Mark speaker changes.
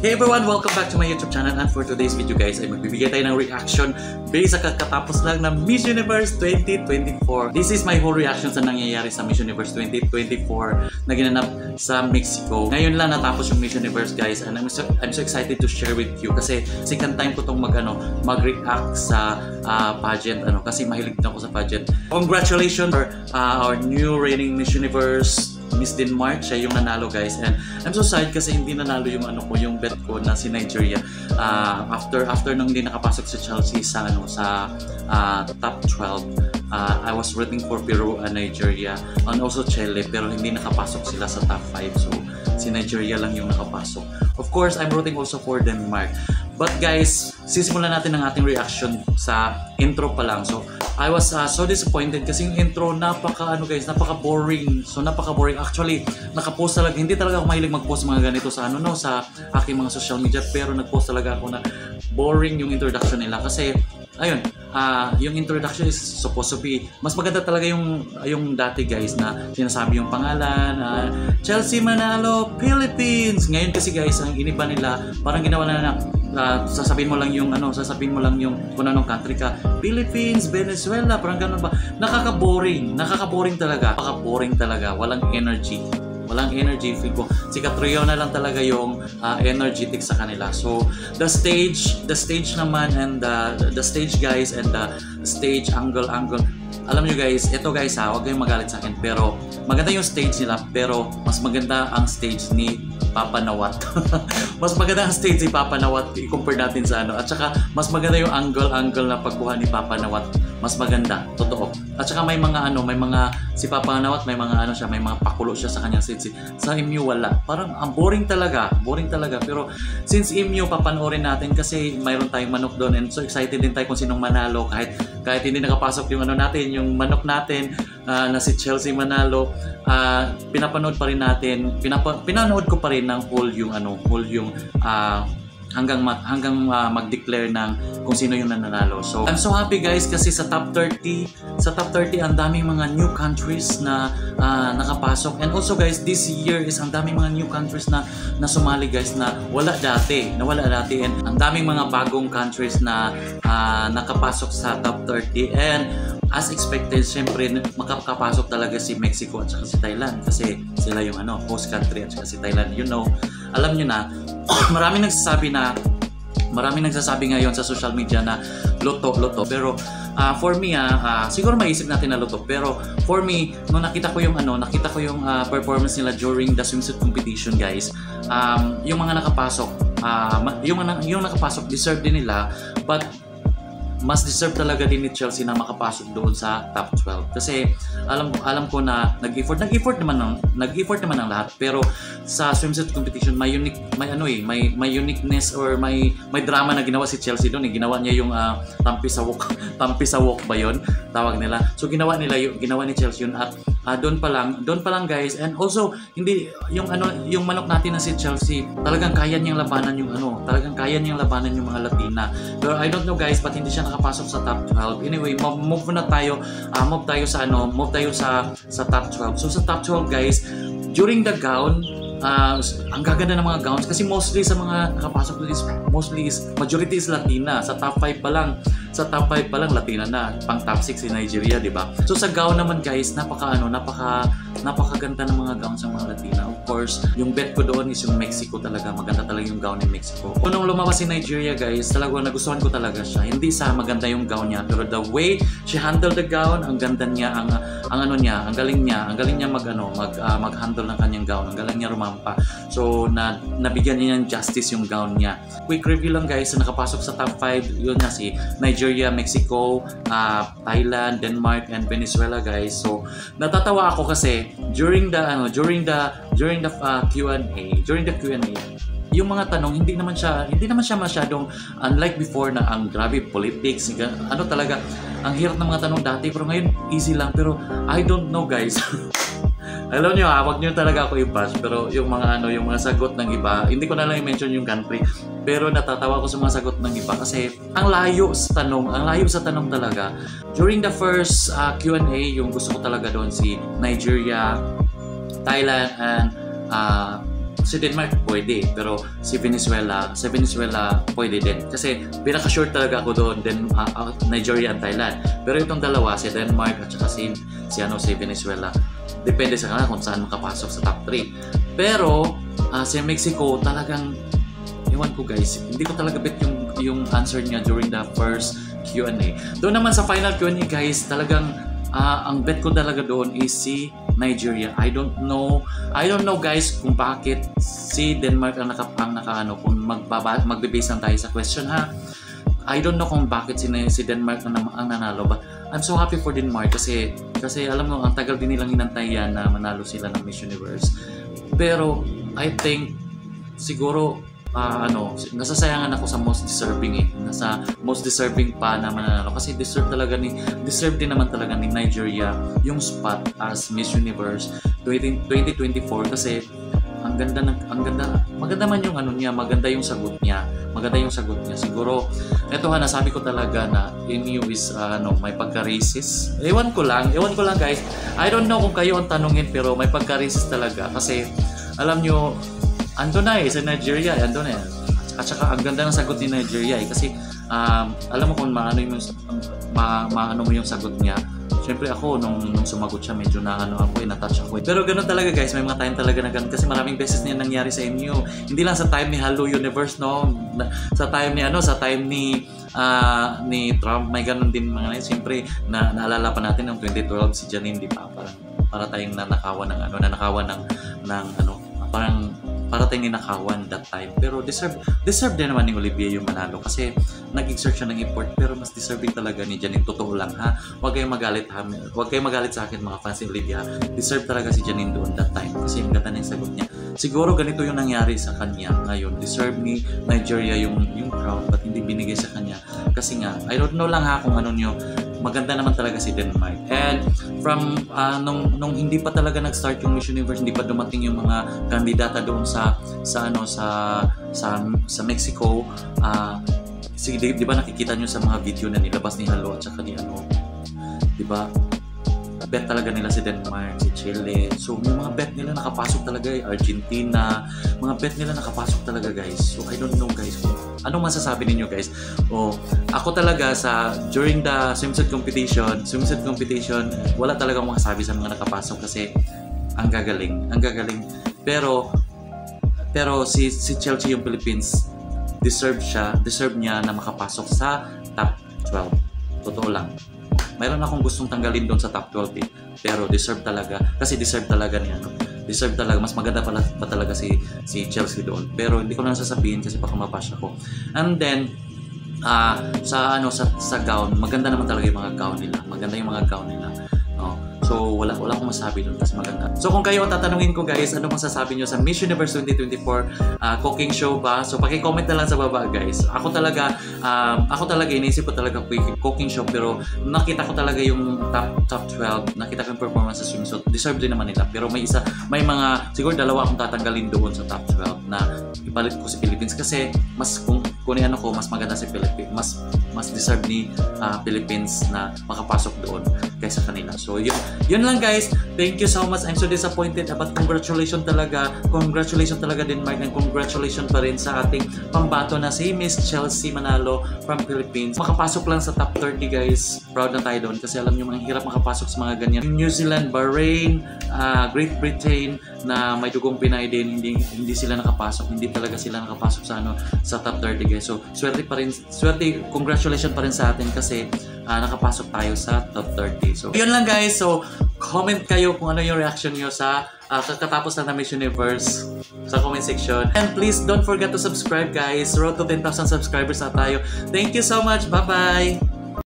Speaker 1: Hey everyone! Welcome back to my YouTube channel, and for today's video guys ay magbibigay tayo ng reaction based sa kakatapos lang ng Miss Universe 2024. This is my whole reaction sa nangyayari sa Miss Universe 2024 na ginanap sa Mexico. Ngayon lang natapos yung Miss Universe guys, and I'm so excited to share with you kasi second time ko tong mag-react sa pageant kasi mahilig na ako sa pageant. Congratulations for our new reigning Miss Universe Miss Denmark. Siya yung nanalo guys, and I'm so sad kasi hindi nanalo yung yung bet ko na si Nigeria after nung hindi nakapasok sa Chelsea sa top 12. I was rooting for Peru and Nigeria and also Chile, pero hindi nakapasok sila sa top 5, so si Nigeria lang yung nakapasok. Of course, I'm rooting also for Denmark. But guys, sisimulan natin ang ating reaction sa intro pa lang. So I was so disappointed kasi yung intro napaka-boring. So napaka-boring. Actually, naka-post talaga. Hindi talaga ako mahilig mag-post mga ganito sa sa aking mga social media, pero nag-post talaga ako na boring yung introduction nila kasi ayun, yung introduction is supposed to be mas maganda talaga yung dati guys na sinasabi yung pangalan, Chelsea Manalo, Philippines. Ngayon kasi guys, ang iniba nila, parang ginawa na sasabihin mo lang yung kung anong country ka, Philippines, Venezuela, parang ganun ba. Nakaka-boring talaga. Napaka-boring talaga, walang energy. Feel ko si Catriona lang talaga yung energetic sa kanila. So the stage naman, and the stage guys, and the stage angle, alam nyo guys, ito guys huwag kayong magalit sa akin, pero maganda yung stage nila, pero mas maganda ang stage ni Papa Nawat. Mas maganda ang stage ni Papa Nawat i-compare natin sa at saka mas maganda yung angle na pagkuha ni Papa Nawat, mas maganda, totoo. At saka may mga si Papa Nawat may mga siya, may mga pakulo siya sa kanyang stage. Sa MU wala, parang ang boring talaga, pero since MU papanoorin natin kasi mayroon tayong manok doon, and so excited din tayo kung sinong manalo, kahit hindi nakapasok yung yung manok natin na si Chelsea Manalo. Pinapanood pa rin natin, pinanood ko pa rin ng whole yung hanggang mag-declare ng kung sino yung nanalo. So I'm so happy guys kasi sa top 30 ang daming mga new countries na nakapasok, and also guys this year is ang daming mga new countries na sumali guys na wala dati, and ang daming mga bagong countries na nakapasok sa top 30, and as expected, syempre makakapasok talaga si Mexico at saka si Thailand kasi sila yung host country, at saka si Thailand, alam nyo na. Maraming nagsasabi ngayon sa social media na loto, pero for me siguro maisip natin na loto, pero for me nung nakita ko yung performance nila during the swimsuit competition guys, yung mga nakapasok yung nakapasok deserve din nila, but mas deserve talaga din ni Chelsea na makapasok doon sa top 12 kasi alam ko na nag-effort naman ang lahat, pero sa swimsuit competition may uniqueness or may drama na ginawa si Chelsea doon. Ginawa niya yung tampi sa walk ba yun tawag nila, so ginawa ni Chelsea yun, at doon pa lang guys. And also hindi yung manok natin na si Chelsea, talagang kaya niyang labanan yung mga Latina, pero I don't know guys, but hindi siya nakapasok sa top 12. Anyway, move tayo sa top 12. So sa top 12 guys, during the gown, ang gaganda ng mga gowns kasi mostly sa mga nakapasok majority is Latina. Sa top 5 pa lang Latina na, pang top 6 si Nigeria, di ba? So sa gown naman guys, napakaganda ng mga gowns ng mga Latina. Of course, yung bet ko doon is yung Mexico talaga. Maganda talaga yung gown ni Mexico. Nung lumabas si Nigeria guys, talagang nagustuhan ko talaga siya. Hindi sa maganda yung gown niya, pero the way she handled the gown, ang ganda niya, ang galing niya mag-handle ng kanyang gown. Ang galing niya rumampa. So nabigyan niya ng justice yung gown niya. Quick review lang guys, na nakapasok sa top 5, yun na si Nigeria, Mexico, Thailand, Denmark, and Venezuela guys. So natatawa ako kasi during the Q&A, yung mga tanong hindi naman siya masyadong unlike before na ang grabe politics, talaga ang hirap ng mga tanong dati, pero ngayon easy lang. Pero I don't know guys. Alam nyo wag nyo talaga ako i-bash, pero yung mga sagot ng iba, hindi ko na lang i-mention yung country, pero natatawa ko sa mga sagot ng iba kasi ang layo sa tanong talaga. During the first Q&A, yung gusto ko talaga doon si Nigeria, Thailand, and si Denmark pwede, pero sa Venezuela pwede din. Kasi pinaka-short talaga ako doon, then Nigeria and Thailand. Pero itong dalawa, si Denmark at saka si Venezuela, depende sa kanila kung saan makapasok sa top 3. Pero si Mexico talagang, ewan ko guys, hindi ko talaga bet yung answer niya during the first Q&A. Doon naman sa final Q&A guys, talagang ang bet ko talaga doon is si Nigeria. I don't know guys kung bakit si Denmark ang nakaano kung magbe-base lang tayo sa question ha. I don't know kung bakit si Denmark ang nanalo, but I'm so happy for Denmark kasi alam mo ang tagal din nilang inantay yan na manalo sila ng Miss Universe. Pero I think siguro nasasayangan ako sa most deserving nasa most deserving pa na mananalo kasi deserve din naman talaga ni Nigeria yung spot as Miss Universe 2024 kasi maganda man yung maganda yung sagot niya siguro eto nasabi ko talaga na MU is may pagka-racist. Ewan ko lang guys, I don't know kung kayo ang tanungin pero may pagka-racist talaga kasi alam nyo ando na sa Nigeria, ando na at saka ang ganda ng sagot ni Nigeria kasi alam mo kung maano mo yung sagot niya. Siyempre ako nung sumagot siya medyo na-touch ako. Pero ganoon talaga guys, may mga time talaga na ganun kasi maraming beses niya nangyari sa MU. Hindi lang sa time ni Hello Universe sa time ni Trump may ganun din mga siyempre naalala pa natin ng 2012 si Janine, di ba? Para tayong nanakawan para tayong ninakawan that time. Pero deserve din naman ni Olivia yung manalo kasi nag-exert siya ng effort pero mas deserving talaga ni Janine. Totoo lang ha. Huwag kayong magalit sa akin mga fans ni Olivia. Deserve talaga si Janine doon that time kasi ang ganda ng sagot niya. Siguro ganito yung nangyari sa kanya ngayon. Deserve ni Nigeria yung crown but hindi binigay sa kanya. Kasi nga, I don't know lang ha kung ano nyo. Maganda naman talaga si Denmark. And from nung hindi pa talaga nag-start yung Miss Universe, hindi pa dumating yung mga kandidata doon sa Mexico. Di ba nakikita nyo sa mga video na nilabas ni Halo at saka ni di ba? Bet talaga nila si Denmark, si Chile. So, yung mga bet nila nakapasok talaga Argentina. Mga bet nila nakapasok talaga guys. So, I don't know guys kung anong masasabi ninyo guys. Ako talaga during the swimsuit competition, wala talagang masasabi sa mga nakapasok kasi ang gagaling. Pero si Chelsea yung Philippines, deserve niya na makapasok sa top 12. Totoo lang. Mayroon akong gustong tanggalin doon sa top 12 pero deserve talaga niya deserve talaga, mas maganda pa talaga si Chelsea doon pero hindi ko na sasabihin kasi baka mabash ako. And then sa gown, maganda naman talaga yung mga gown nila. So wala akong masabi doon kasi maganda. So kung kayo ang tatanungin ko guys, ano masasabi nyo sa Miss Universe 2024 cooking show ba? So paki-comment na lang sa baba guys. Ako talaga iniisip ko talaga cooking show pero nakita ko talaga yung top 12, nakita ko yung performance sa swimsuit. Deserve din naman nila pero may mga siguro dalawa akong tatanggalin doon sa top 12 na ipalit ko si Philippines kasi mas kung mas maganda si Philippines, mas deserve ni Philippines na makapasok doon kaysa kanila. So yun lang guys. Thank you so much. I'm so disappointed but congratulations talaga Denmark and congratulations pa rin sa ating pambato na si Miss Chelsea Manalo from Philippines. Makapasok lang sa top 30 guys. Proud na tayo doon kasi alam nyo ang hirap makapasok sa mga ganyan. New Zealand, Bahrain, Great Britain na may dugong Pinay din, hindi sila nakapasok. Hindi talaga sila nakapasok sa top 30 guys. So congratulations pa rin sa atin kasi nakapasok tayo sa top 30. So yun lang guys. So comment kayo kung ano yung reaction nyo sa kakatapos na Miss Universe sa comment section. And please don't forget to subscribe guys. Road to 10,000 subscribers na tayo. Thank you so much. Bye bye.